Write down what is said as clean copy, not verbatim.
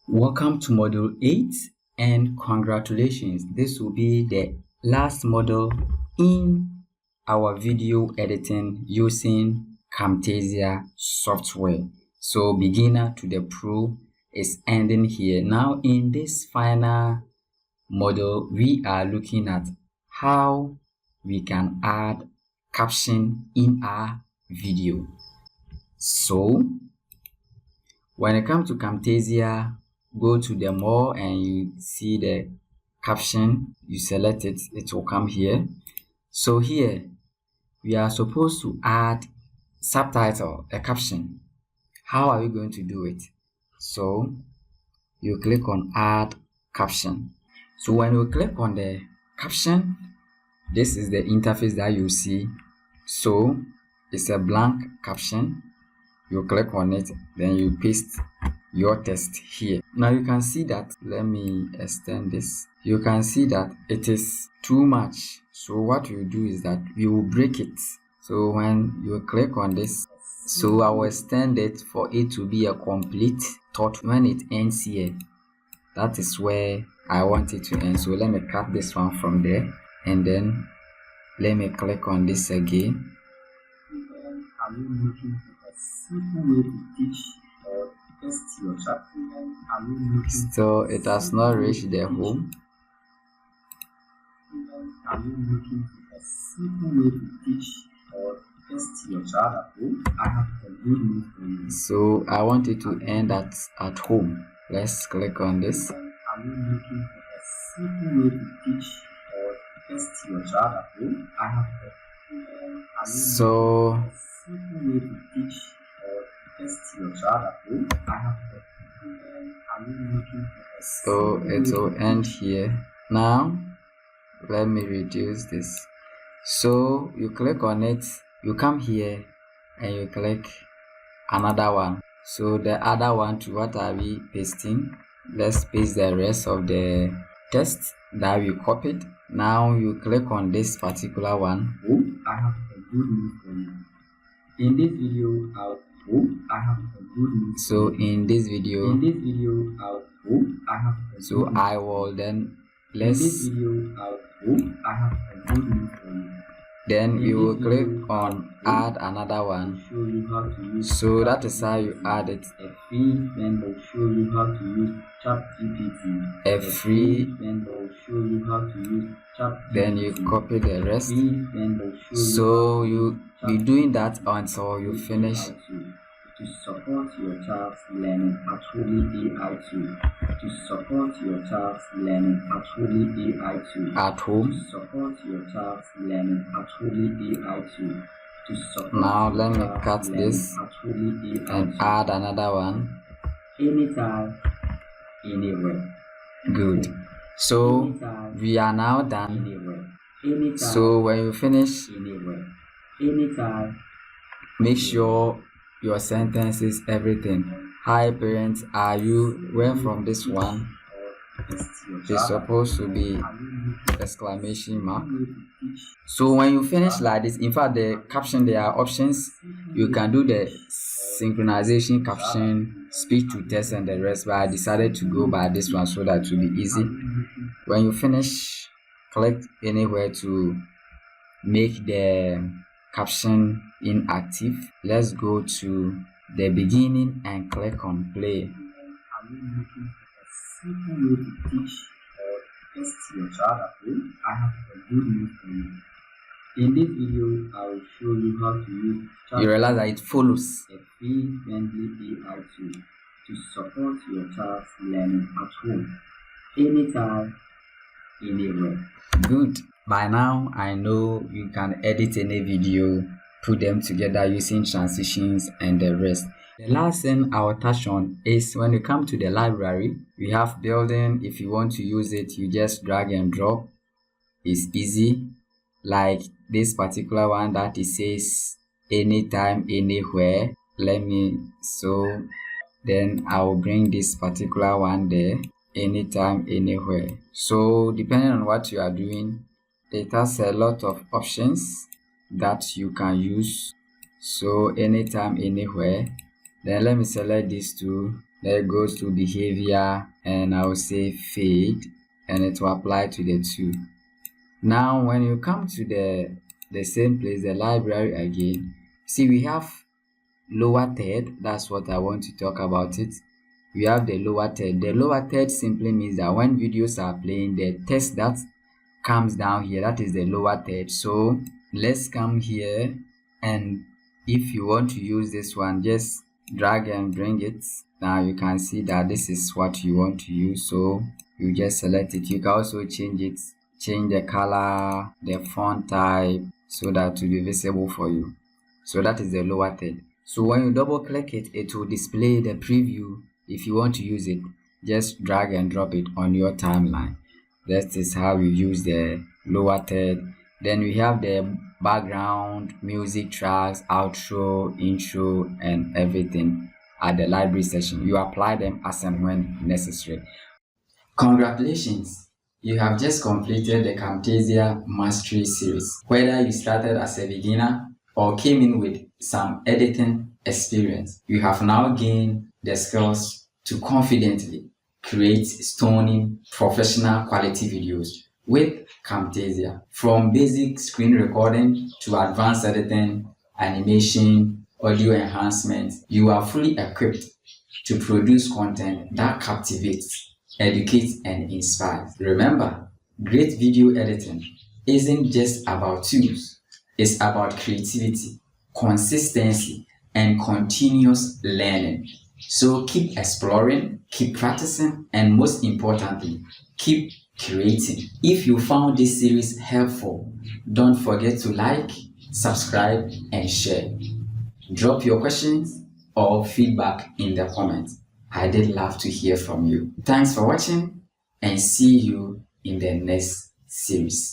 Welcome to Module 8 and congratulations. This will be the last module in our video editing using Camtasia software. So beginner to the pro is ending here. Now in this final module, we are looking at how we can add caption in our video. So when it comes to Camtasia, go to the more and you see the caption, you select it, it will come here. So here we are supposed to add subtitle, a caption. How are we going to do it? So you click on add caption. So when you click on the caption, this is the interface that you see. So it's a blank caption. You click on it, then you paste your text here. Now you can see that, let me extend this. You can see that it is too much. So what you do is that we will break it. So when you click on this, so I will extend it for it to be a complete thought. When it ends here, that is where I want it to end. So let me cut this one from there, and then let me click on this again. Are you looking for a simple way to teach or test your chapter? So it has not reached the home. Are you looking for a simple way to teach or test your child at home? I have a good news for you. So I want it to end at home. Let's click on this. Are you looking for a simple way to teach or test your child at home? I have a so simple way to teach or test your child at home. I have are you looking for a so it will end here. Now let me reduce this. So you click on it, you come here and you click another one. So the other one, to what are we pasting? Let's paste the rest of the text that we copied. Now you click on this particular one. I have a good news for you. In this video, I have a good news. So in this video, I have a good so news. I will then In this video, I have a good news for you. Then you will click on add another one. Show you how to use so that is how you add it. A free vendor will show you how to use ChatGPT. A free vendor will show you how to use ChatGPT. Then you copy the rest. Free vendor will show So you be doing that until you finish. To support your child's learning at home AI tool. To support your child's learning at home AI tool. At home. To support your child's learning at home AI tool. To support now let me cut this and add another one. Anytime, anywhere. Good. So Anytime, we are now done. Anywhere. Anytime, so when you finish, anywhere. Anytime, make sure your sentences, everything. Hi parents, are you where from this one? It's supposed to be exclamation mark. So when you finish like this, in fact the caption, there are options. You can do the synchronization caption, speech to text and the rest, but I decided to go by this one so that it will be easy. When you finish, click anywhere to make the caption inactive. Let's go to the beginning and click on play. Are you looking for a simple way to teach or test your child at home? I have a good news for you. In this video, I will show you how to use You realize that it follows a free friendly AI tool to support your child's learning at home, anytime, anywhere. Good. By now I know you can edit any video, put them together using transitions and the rest. The last thing I will touch on is when you come to the library, we have building. If you want to use it, you just drag and drop. It's easy. Like this particular one that it says anytime, anywhere. So then I will bring this particular one there, anytime, anywhere. So depending on what you are doing, it has a lot of options that you can use. So anytime, anywhere. Then let me select these two Then it goes to behavior, and I will say fade, and it will apply to the two. Now, when you come to the same place, the library again, see we have lower third. That's what I want to talk about it. We have the lower third. The lower third simply means that when videos are playing, the text that comes down here, that is the lower third. So let's come here, and if you want to use this one, just drag and bring it. Now you can see that this is what you want to use, so you just select it. You can also change it, change the color, the font type, so that it will be visible for you. So that is the lower third. So when you double click it, it will display the preview. If you want to use it, just drag and drop it on your timeline. That is how you use the lower third. Then we have the background, music tracks, outro, intro, and everything at the library session. You apply them as and when necessary. Congratulations! You have just completed the Camtasia Mastery Series. Whether you started as a beginner or came in with some editing experience, you have now gained the skills to confidently create stunning professional quality videos with Camtasia. From basic screen recording to advanced editing, animation, audio enhancement, you are fully equipped to produce content that captivates, educates, and inspires. Remember, great video editing isn't just about tools, it's about creativity, consistency, and continuous learning. So keep exploring, keep practicing, and most importantly, keep creating. If you found this series helpful, don't forget to like, subscribe, and share. Drop your questions or feedback in the comments. I did love to hear from you. Thanks for watching, and see you in the next series.